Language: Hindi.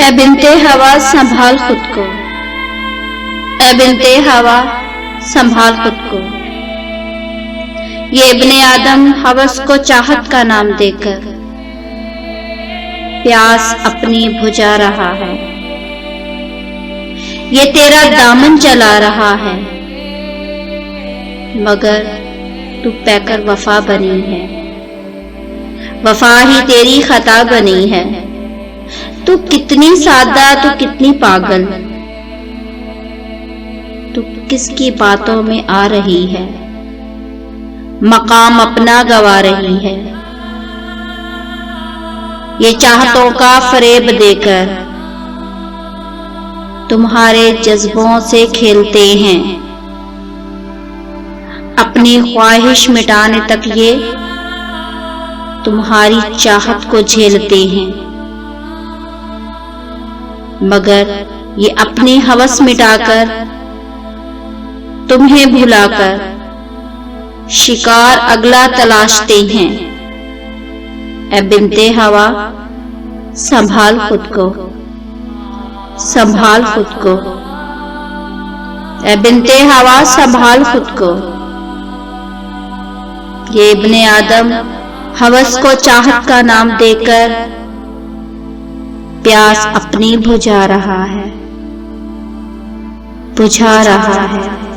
ए बिन्ते हवा संभाल खुद को, ए बिन्ते हवा संभाल खुद को। ये इब्ने आदम हवस को चाहत का नाम देकर प्यास अपनी बुझा रहा है। ये तेरा दामन चला रहा है, मगर तू पैकर वफा बनी है। वफा ही तेरी खता बनी है। तू कितनी सादा, तू कितनी पागल, तू किसकी बातों में आ रही है, मकाम अपना गवा रही है। ये चाहतों का फरेब देकर तुम्हारे जज्बों से खेलते हैं। अपनी ख्वाहिश मिटाने तक ये तुम्हारी चाहत को झेलते हैं, मगर ये अपनी हवस मिटाकर तुम्हें भुलाकर शिकार अगला तलाशते हैं। ए बिन्ते हवा संभाल खुद को, संभाल खुद को। ए बिन्ते हवा संभाल खुद को। ये इब्ने आदम हवस को चाहत का नाम देकर प्यास अपनी बुझा रहा है, बुझा रहा है।